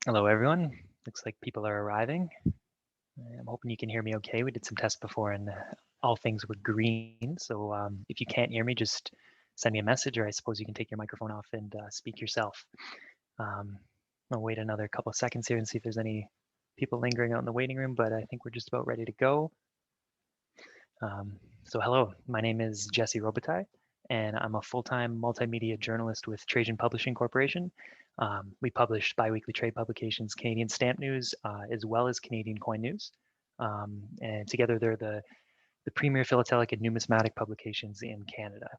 Hello, everyone. Looks like people are arriving. I'm hoping you can hear me okay. We did some tests before and all things were green. So if you can't hear me, just send me a message, or I suppose you can take your microphone off and speak yourself. Um, I'll wait another couple of seconds here and see if there's any people lingering out in the waiting room, but I think we're just about ready to go. So hello, my name is Jesse Robitaille, and I'm a full-time multimedia journalist with Trajan Publishing Corporation. We publish biweekly trade publications, Canadian Stamp News, as well as Canadian Coin News. And together they're the premier philatelic and numismatic publications in Canada.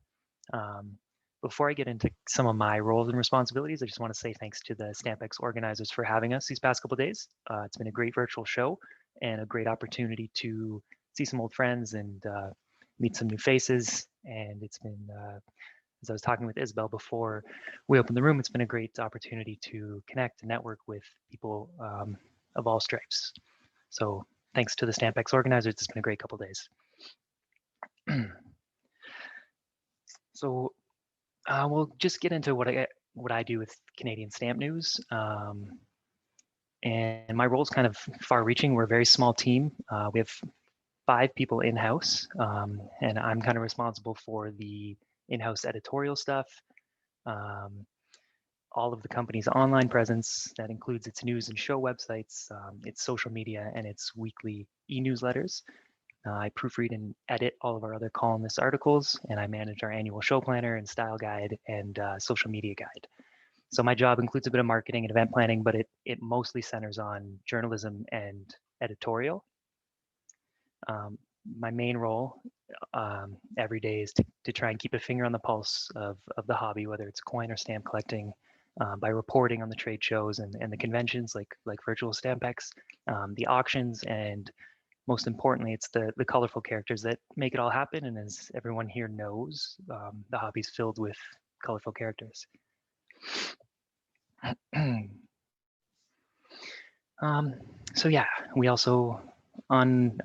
Before I get into some of my roles and responsibilities, I just want to say thanks to the StampX organizers for having us these past couple of days. It's been a great virtual show and a great opportunity to see some old friends and meet some new faces. And it's been, as I was talking with Isabel before we opened the room, it's been a great opportunity to connect and network with people of all stripes. So thanks to the StampX organizers, it's been a great couple of days. So we'll just get into what I do with Canadian Stamp News. And my role is kind of far-reaching. We're a very small team. We have 5 people in-house, and I'm kind of responsible for the in-house editorial stuff, all of the company's online presence. That includes its news and show websites, its social media, and its weekly e-newsletters. I proofread and edit all of our other columnist articles, and I manage our annual show planner and style guide and social media guide. So my job includes a bit of marketing and event planning, but it mostly centers on journalism and editorial. My main role every day is to try and keep a finger on the pulse of the hobby, whether it's coin or stamp collecting, by reporting on the trade shows and the conventions like Virtual StampX, the auctions, and most importantly, it's the colorful characters that make it all happen. And as everyone here knows, the hobby's filled with colorful characters. So yeah, we also, on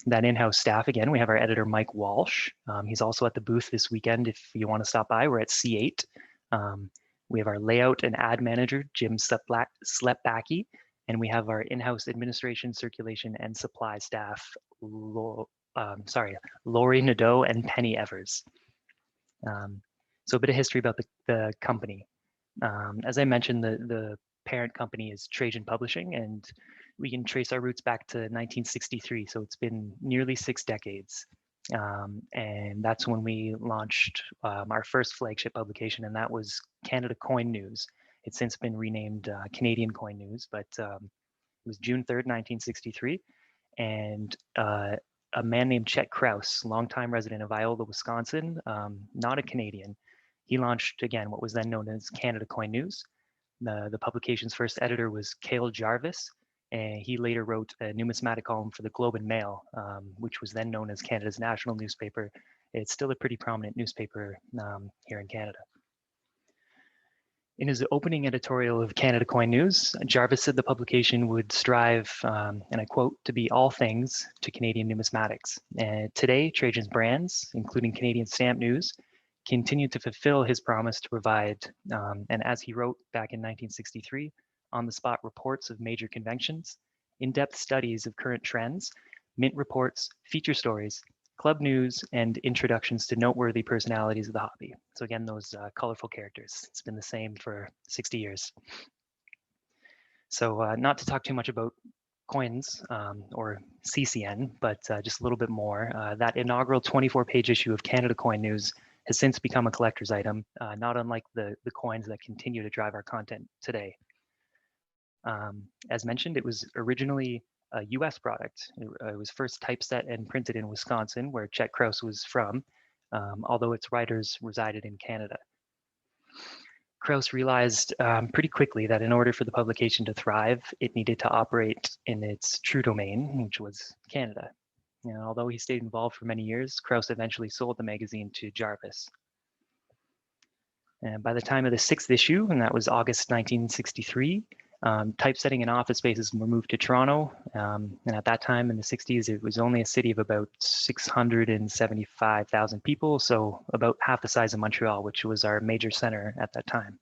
that in-house staff, again, we have our editor, Mike Walsh. He's also at the booth this weekend if you want to stop by. We're at C8. We have our layout and ad manager, Jim Slepbacki, and we have our in-house administration, circulation, and supply staff, Lori Nadeau and Penny Evers. So a bit of history about the company. As I mentioned, the parent company is Trajan Publishing, and we can trace our roots back to 1963. So it's been nearly 6 decades. And that's when we launched our first flagship publication, and that was Canada Coin News. It's since been renamed Canadian Coin News, but it was June 3rd, 1963. And a man named Chet Krause, longtime resident of Iola, Wisconsin, not a Canadian, he launched, again, what was then known as Canada Coin News. The publication's first editor was Cale Jarvis, and he later wrote a numismatic column for the Globe and Mail, which was then known as Canada's national newspaper. It's still a pretty prominent newspaper here in Canada. In his opening editorial of Canada Coin News, Jarvis said the publication would strive, and I quote, to be all things to Canadian numismatics. And today, Trajan's brands, including Canadian Stamp News, continue to fulfill his promise to provide, and as he wrote back in 1963, on-the-spot reports of major conventions, in-depth studies of current trends, mint reports, feature stories, club news, and introductions to noteworthy personalities of the hobby. So again, those colorful characters. It's been the same for 60 years. So not to talk too much about coins or CCN, but just a little bit more. That inaugural 24-page issue of Canada Coin News has since become a collector's item, not unlike the coins that continue to drive our content today. As mentioned, it was originally a US product. It was first typeset and printed in Wisconsin, where Chet Krause was from, although its writers resided in Canada. Krause realized pretty quickly that in order for the publication to thrive, it needed to operate in its true domain, which was Canada. Although he stayed involved for many years, Krause eventually sold the magazine to Jarvis. And by the time of the 6th issue, and that was August 1963, typesetting in office spaces were moved to Toronto. And at that time in the 60s, it was only a city of about 675,000 people, so about half the size of Montreal, which was our major center at that time.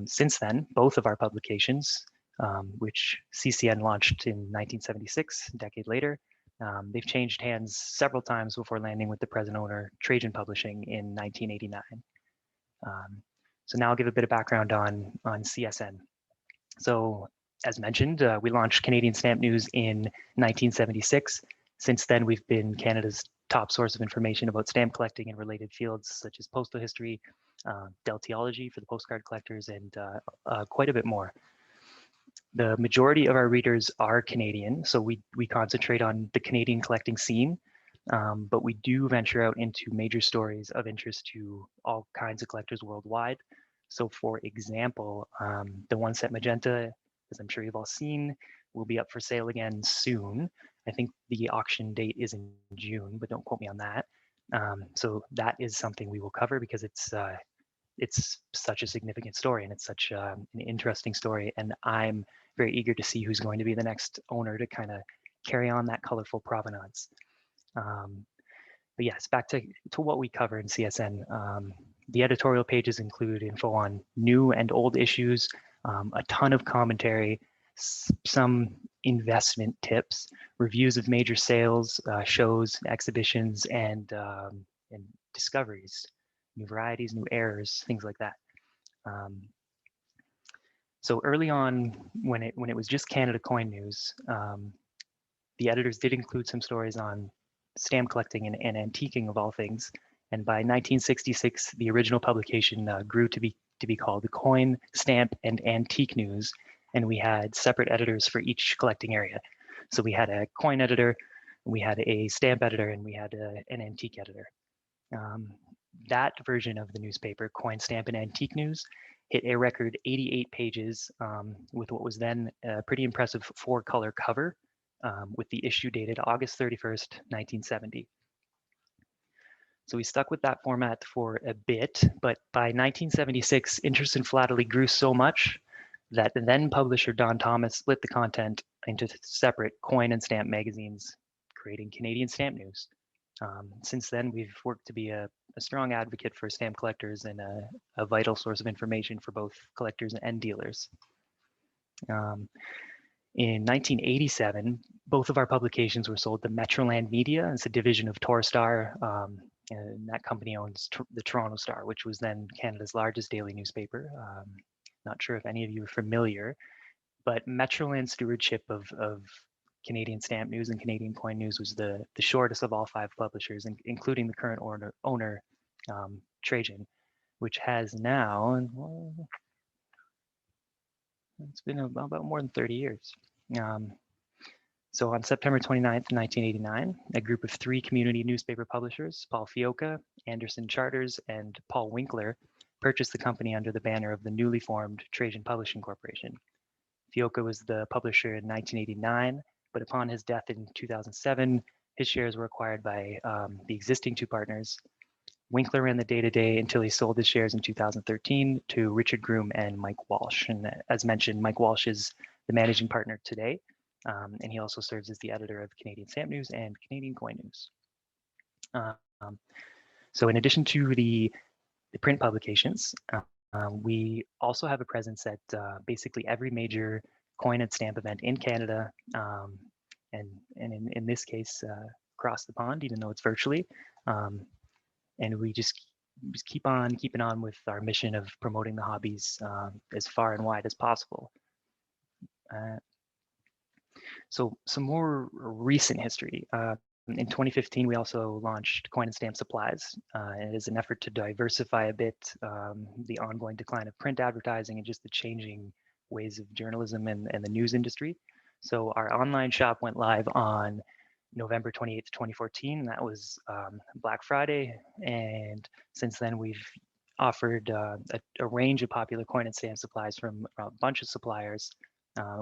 Since then, both of our publications, which CCN launched in 1976, a decade later, they've changed hands several times before landing with the present owner, Trajan Publishing, in 1989. So now I'll give a bit of background on CSN. So as mentioned, we launched Canadian Stamp News in 1976. Since then, we've been Canada's top source of information about stamp collecting and related fields such as postal history, deltiology for the postcard collectors, and quite a bit more. The majority of our readers are Canadian, so we concentrate on the Canadian collecting scene, but we do venture out into major stories of interest to all kinds of collectors worldwide. So for example, the One Cent Magenta, as I'm sure you've all seen, will be up for sale again soon. I think the auction date is in June, but don't quote me on that. So that is something we will cover because it's such a significant story and it's such an interesting story. And I'm very eager to see who's going to be the next owner to kind of carry on that colorful provenance. But yes, back to what we cover in CSN. The editorial pages include info on new and old issues, a ton of commentary, some investment tips, reviews of major sales, shows, exhibitions, and discoveries, new varieties, new errors, things like that. So early on, when it was just Canada Coin News, the editors did include some stories on stamp collecting and antiquing of all things. And by 1966, the original publication grew to be called the Coin, Stamp, and Antique News, and we had separate editors for each collecting area. So we had a coin editor, we had a stamp editor, and we had an antique editor. That version of the newspaper, Coin, Stamp, and Antique News, hit a record 88 pages with what was then a pretty impressive 4-color cover with the issue dated August 31st, 1970. So we stuck with that format for a bit, but by 1976, interest in Philately grew so much that the then publisher Don Thomas split the content into separate coin and stamp magazines, creating Canadian Stamp News. Since then, we've worked to be a strong advocate for stamp collectors and a vital source of information for both collectors and dealers. In 1987, both of our publications were sold to Metroland Media. It's a division of Torstar, and that company owns the Toronto Star, which was then Canada's largest daily newspaper. Not sure if any of you are familiar, but Metroland stewardship of Canadian Stamp News and Canadian Coin News was the shortest of all 5 publishers, including the current owner Trajan, which has now, well, it's been about more than 30 years. So on September 29th, 1989, a group of 3 community newspaper publishers, Paul Fiocca, Anderson Charters, and Paul Winkler, purchased the company under the banner of the newly formed Trajan Publishing Corporation. Fiocca was the publisher in 1989, but upon his death in 2007, his shares were acquired by the existing 2 partners. Winkler ran the day-to-day until he sold his shares in 2013 to Richard Groom and Mike Walsh. And as mentioned, Mike Walsh is the managing partner today, and he also serves as the editor of Canadian Stamp News and Canadian Coin News. So in addition to the print publications, we also have a presence at basically every major coin and stamp event in Canada, and in this case, across the pond, even though it's virtually. And we just keep on keeping on with our mission of promoting the hobbies as far and wide as possible. So some more recent history. In 2015, we also launched Coin and Stamp Supplies. And it is an effort to diversify a bit the ongoing decline of print advertising and just the changing ways of journalism and the news industry. So our online shop went live on November 28th, 2014. That was Black Friday. And since then, we've offered a range of popular coin and stamp supplies from a bunch of suppliers.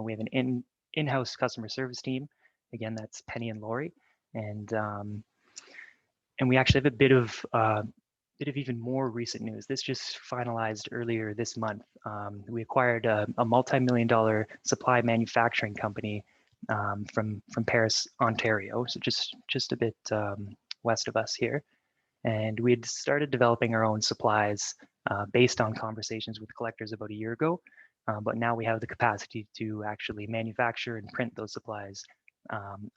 We have an in-house customer service team. Again, that's Penny and Lori. And we actually have a bit of even more recent news. This just finalized earlier this month. We acquired a multi-million-dollar supply manufacturing company from Paris, Ontario, so just a bit west of us here. And we had started developing our own supplies based on conversations with collectors about a year ago. But now we have the capacity to actually manufacture and print those supplies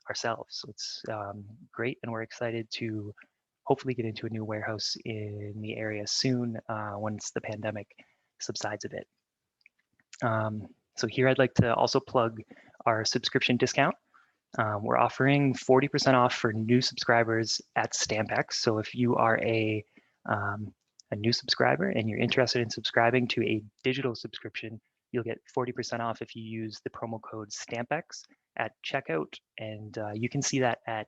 ourselves. So it's great, and we're excited to hopefully get into a new warehouse in the area soon once the pandemic subsides a bit. So here I'd like to also plug our subscription discount. We're offering 40% off for new subscribers at Stampex. So if you are a new subscriber and you're interested in subscribing to a digital subscription, you'll get 40% off if you use the promo code STAMPEX at checkout. And you can see that at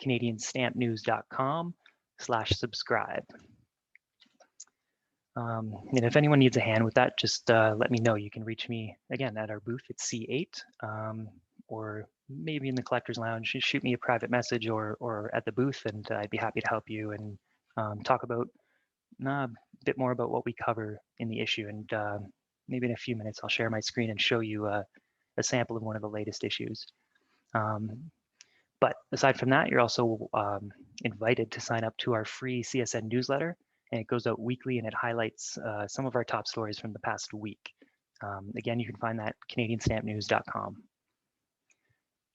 canadianstampnews.com/subscribe. And if anyone needs a hand with that, just let me know. You can reach me again at our booth at C8, or maybe in the collector's lounge. Just shoot me a private message or at the booth, and I'd be happy to help you and talk about a bit more about what we cover in the issue. And maybe in a few minutes, I'll share my screen and show you a sample of one of the latest issues. But aside from that, you're also invited to sign up to our free CSN newsletter. And it goes out weekly, and it highlights some of our top stories from the past week. Again, you can find that at canadianstampnews.com.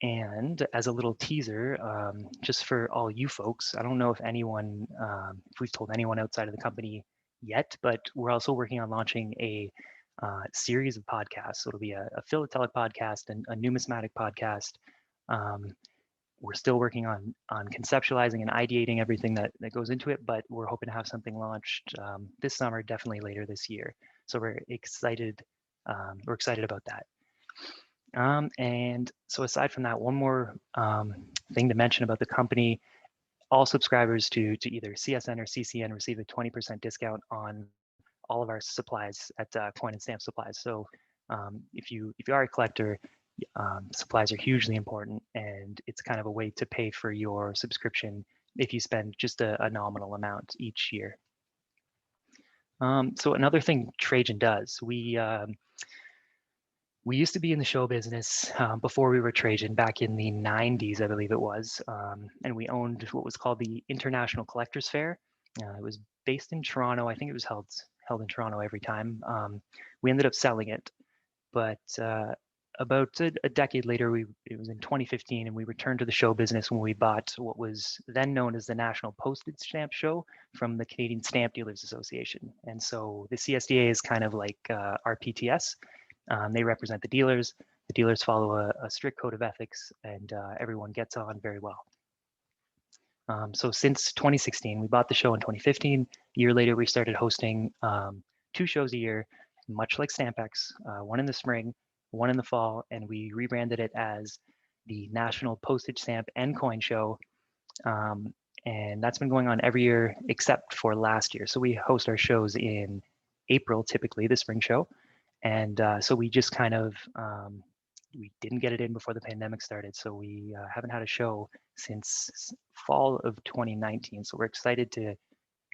And as a little teaser, just for all you folks, I don't know if anyone, if we've told anyone outside of the company yet, but we're also working on launching a series of podcasts. So it'll be a philatelic podcast and a numismatic podcast. We're still working on conceptualizing and ideating everything that goes into it, but we're hoping to have something launched this summer, definitely later this year. So we're excited. We're excited about that. And so aside from that, one more thing to mention about the company: all subscribers to either CSN or CCN receive a 20% discount on all of our supplies at Coin and Stamp Supplies. So if you are a collector, supplies are hugely important, and it's kind of a way to pay for your subscription if you spend just a nominal amount each year. So another thing Trajan does, we used to be in the show business before we were Trajan, back in the 90s, I believe it was, and we owned what was called the International Collectors Fair. It was based in Toronto. I think it was held in Toronto every time. We ended up selling it, but about a decade later, it was in 2015, and we returned to the show business when we bought what was then known as the National Postage Stamp Show from the Canadian Stamp Dealers Association. And so the CSDA is kind of like our PTS. They represent the dealers. The dealers follow a strict code of ethics, and everyone gets on very well. So since 2016, we bought the show in 2015. A year later, we started hosting 2 shows a year, much like Stampex, one in the spring, one in the fall, and we rebranded it as the National Postage Stamp and Coin Show. And that's been going on every year except for last year. So we host our shows in April, typically, the spring show. And so we just kind of, we didn't get it in before the pandemic started. So we haven't had a show since fall of 2019. So we're excited to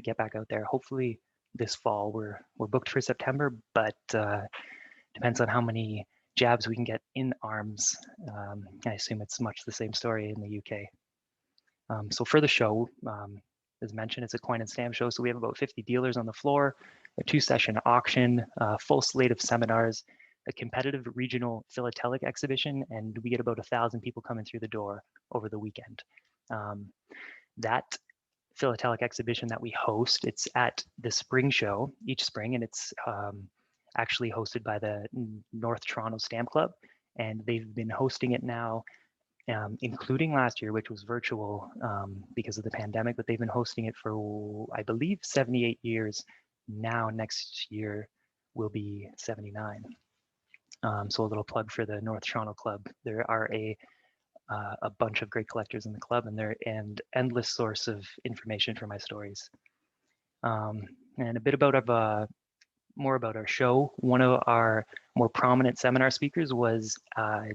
get back out there. Hopefully this fall. We're booked for September, but depends on how many jabs we can get in arms. I assume it's much the same story in the UK. So for the show, as mentioned, it's a coin and stamp show. So we have about 50 dealers on the floor, a 2-session auction, a full slate of seminars, a competitive regional philatelic exhibition, and we get about 1,000 people coming through the door over the weekend. That philatelic exhibition that we host, it's at the spring show each spring, and it's actually hosted by the North Toronto Stamp Club, and they've been hosting it now, including last year, which was virtual because of the pandemic, but they've been hosting it for, I believe, 78 years. Now next year will be 79. So a little plug for the North Toronto Club. There are a bunch of great collectors in the club, and they're an endless source of information for my stories. And a bit about more about our show. One of our more prominent seminar speakers was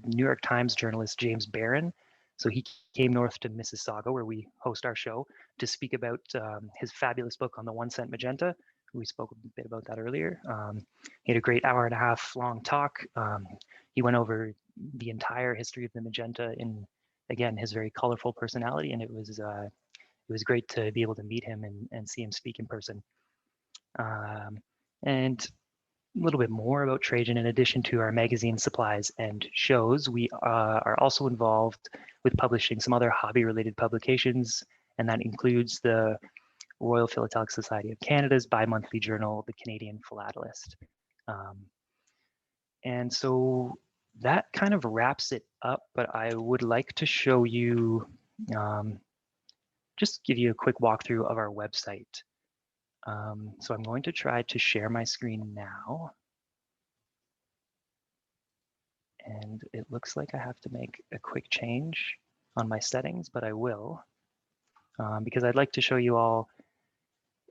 New York Times journalist James Barron. So he came north to Mississauga, where we host our show, to speak about his fabulous book on the 1 cent magenta. We spoke a bit about that earlier. He had a great 1.5-hour long talk. He went over the entire history of the magenta in, again, his very colorful personality, and it was great to be able to meet him and see him speak in person. And a little bit more about Trajan. In addition to our magazine supplies and shows, we are also involved with publishing some other hobby-related publications, and that includes the Royal Philatelic Society of Canada's bi-monthly journal, the Canadian Philatelist. And so that kind of wraps it up, but I would like to show you, just give you a quick walkthrough of our website. So I'm going to try to share my screen now. And it looks like I have to make a quick change on my settings, but I will, because I'd like to show you all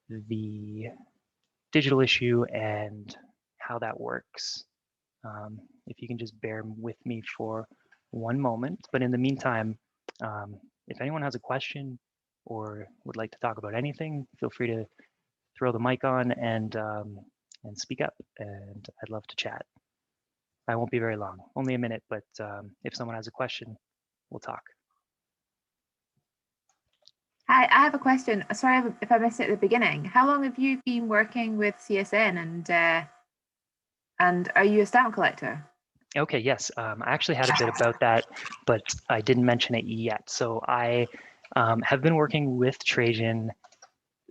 the digital issue and how that works. If you can just bear with me for one moment. But in the meantime, if anyone has a question or would like to talk about anything, feel free to throw the mic on and speak up, and I'd love to chat. I won't be very long, only a minute, but if someone has a question, we'll talk. Hi, I have a question. Sorry if I missed it at the beginning. How long have you been working with CSN, and are you a stamp collector? Okay, yes, I actually had a bit about that, but I didn't mention it yet. So I have been working with Trajan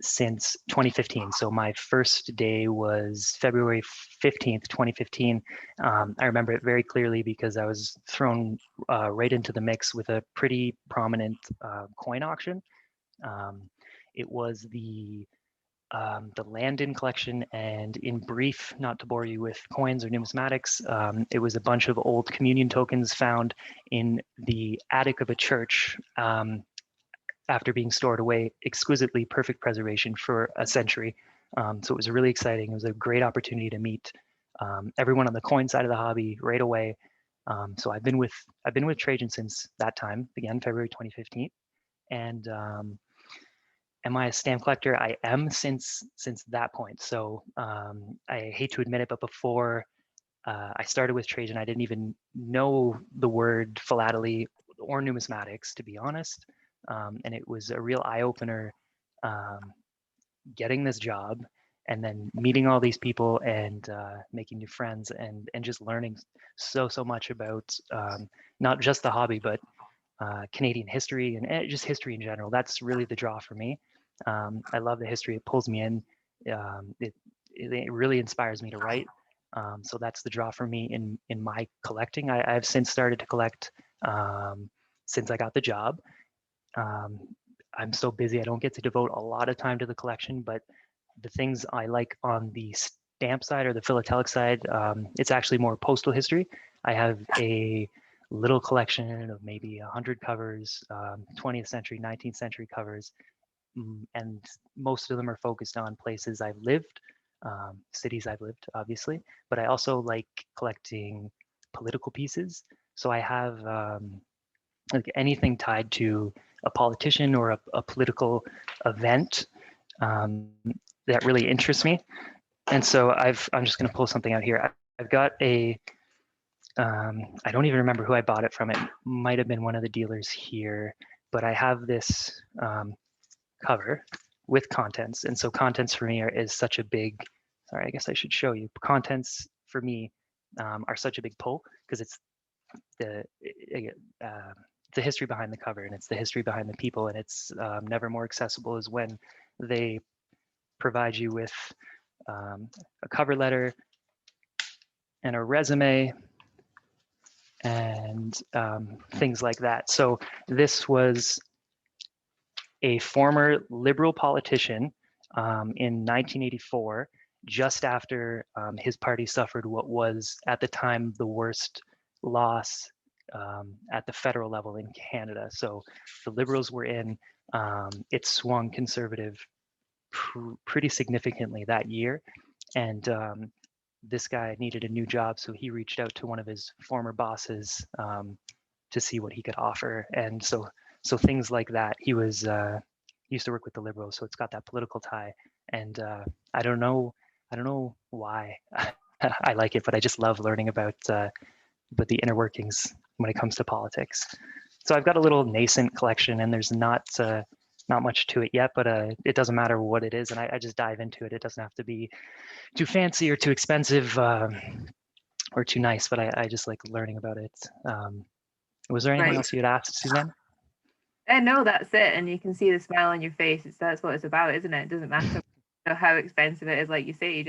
since 2015. So my first day was February 15th, 2015. I remember it very clearly because I was thrown right into the mix with a pretty prominent coin auction. It was the Landon collection, and in brief, not to bore you with coins or numismatics, it was a bunch of old communion tokens found in the attic of a church after being stored away, exquisitely perfect preservation for a century. So it was really exciting. It was a great opportunity to meet everyone on the coin side of the hobby right away. So I've been with Trajan since that time, again, February 2015. And am I a stamp collector? I am since that point. So I hate to admit it, but before I started with Trajan, I didn't even know the word philately or numismatics, to be honest. And it was a real eye-opener getting this job and then meeting all these people and making new friends and just learning so much about not just the hobby, but Canadian history and just history in general. That's really the draw for me. I love the history. It pulls me in. It really inspires me to write. So that's the draw for me in my collecting. I've since started to collect since I got the job. I'm so busy, I don't get to devote a lot of time to the collection, but the things I like on the stamp side or the philatelic side, it's actually more postal history. I have a little collection of maybe 100 covers, 20th century, 19th century covers, and most of them are focused on places I've lived, cities I've lived, obviously, but I also like collecting political pieces. So I have like anything tied to a politician or a political event that really interests me. And so I'm just going to pull something out here. I've got a, I don't even remember who I bought it from. It might have been one of the dealers here, but I have this cover with contents. And so contents for me is such a big, sorry, I guess I should show you. Contents for me are such a big pull because it's the history behind the cover, and it's the history behind the people, and it's never more accessible as when they provide you with a cover letter and a resume and things like that. So this was a former Liberal politician in 1984, just after his party suffered what was at the time the worst loss at the federal level in Canada. So the Liberals were in, it swung conservative pretty significantly that year. And this guy needed a new job, so he reached out to one of his former bosses to see what he could offer. And so things like that. He was used to work with the Liberals, so it's got that political tie. And I don't know why I like it, but I just love learning about the inner workings when it comes to politics. So I've got a little nascent collection, and there's not not much to it yet, but it doesn't matter what it is, and I just dive into it. It doesn't have to be too fancy or too expensive or too nice, but I just like learning about it. Was there anything Right. else you'd asked, Suzanne? No, that's it. And you can see the smile on your face. That's what it's about, isn't it? It doesn't matter how expensive it is. Like you say,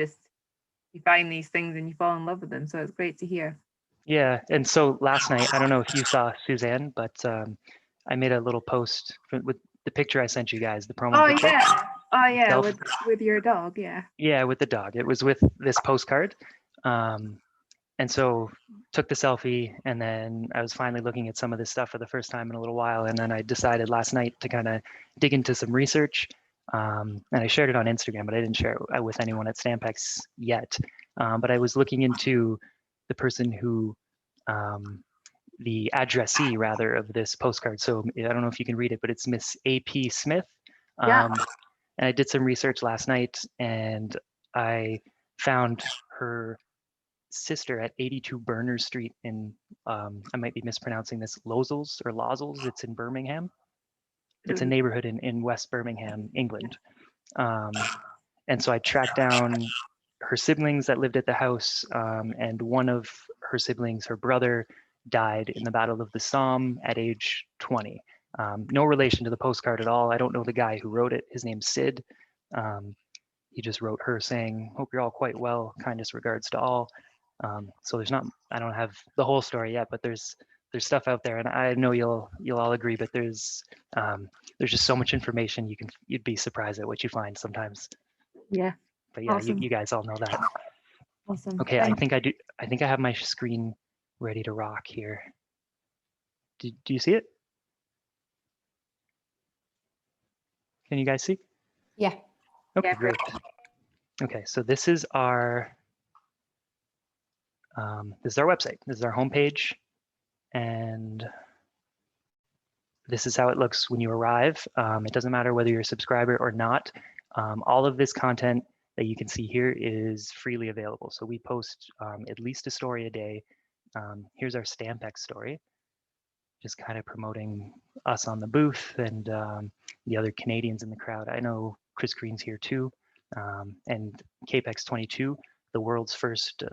you find these things and you fall in love with them. So it's great to hear. Yeah, and so last night, I don't know if you saw, Suzanne, but I made a little post with the picture I sent you guys, the promo picture. Oh yeah, with your dog, yeah. Yeah, with the dog. It was with this postcard. And so took the selfie, and then I was finally looking at some of this stuff for the first time in a little while, and then I decided last night to kind of dig into some research. And I shared it on Instagram, but I didn't share it with anyone at Stampex yet. But I was looking into the person who, the addressee rather of this postcard. So I don't know if you can read it, but it's Miss A.P. Smith. Yeah. And I did some research last night, and I found her sister at 82 Berners Street in, I might be mispronouncing this, Lozells or Lozels. It's in Birmingham. It's a neighborhood in West Birmingham, England. And so I tracked down her siblings that lived at the house, and one of her siblings, her brother, died in the Battle of the Somme at age 20. No relation to the postcard at all. I don't know the guy who wrote it. His name's Sid. He just wrote her saying, "Hope you're all quite well. Kindest regards to all." So there's not, I don't have the whole story yet, but there's stuff out there, and I know you'll all agree, but there's just so much information you'd be surprised at what you find sometimes. Yeah. But yeah, awesome. you guys all know that. Awesome. Okay, I think I have my screen ready to rock here. Do you see it? Can you guys see? Yeah. Okay, Yeah. great. Okay, so this is our website. This is our homepage, and this is how it looks when you arrive. It doesn't matter whether you're a subscriber or not. All of this content that you can see here is freely available. So we post at least a story a day. Here's our Stampex story, just kind of promoting us on the booth and the other Canadians in the crowd. I know Chris Green's here too, and Capex 22, the world's first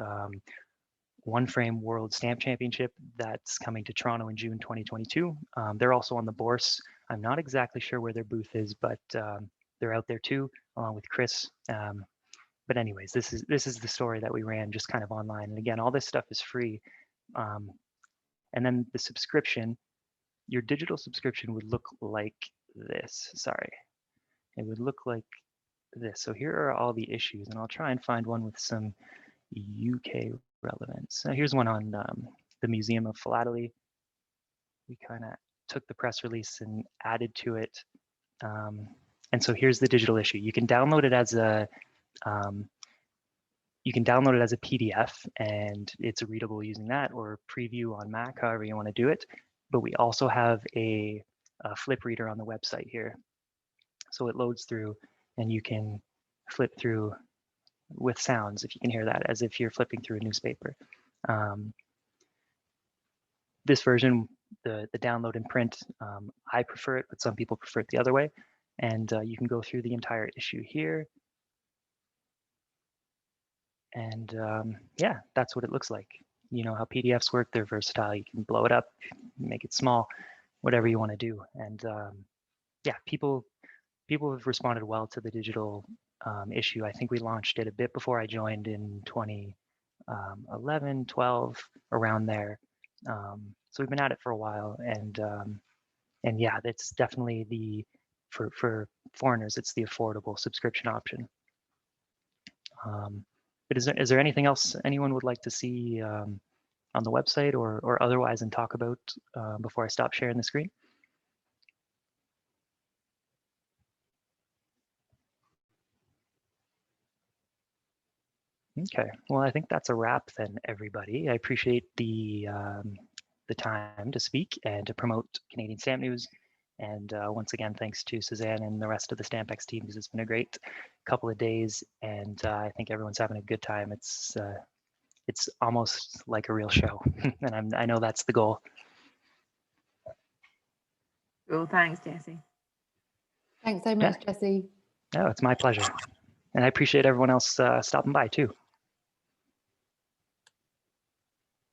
one frame world stamp championship that's coming to Toronto in June 2022. They're also on the Bourse. I'm not exactly sure where their booth is, but they're out there too, along with Chris. But anyways, this is the story that we ran just kind of online. And again, all this stuff is free. And then the subscription, your digital subscription would look like this. Sorry, it would look like this. So here are all the issues, and I'll try and find one with some UK relevance. So here's one on the Museum of Philately. We kind of took the press release and added to it. And so here's the digital issue. You can download it as a PDF, and it's readable using that, or preview on Mac, however you want to do it. But we also have a flip reader on the website here. So it loads through, and you can flip through with sounds, if you can hear that, as if you're flipping through a newspaper. This version, the download and print, I prefer it, but some people prefer it the other way. And you can go through the entire issue here. And yeah, that's what it looks like. You know how PDFs work, they're versatile. You can blow it up, make it small, whatever you want to do. And yeah, people have responded well to the digital issue. I think we launched it a bit before I joined in 2011, 12, around there. So we've been at it for a while, and yeah, it's definitely for foreigners, it's the affordable subscription option. But is there anything else anyone would like to see on the website or otherwise and talk about before I stop sharing the screen? Okay, well, I think that's a wrap then, everybody. I appreciate the time to speak and to promote Canadian Stamp News. And once again, thanks to Suzanne and the rest of the Stampex team, because it's been a great couple of days, and I think everyone's having a good time. It's almost like a real show, and I know that's the goal. Cool, thanks, Jesse. Thanks so much, Jesse. No, it's my pleasure. And I appreciate everyone else stopping by too.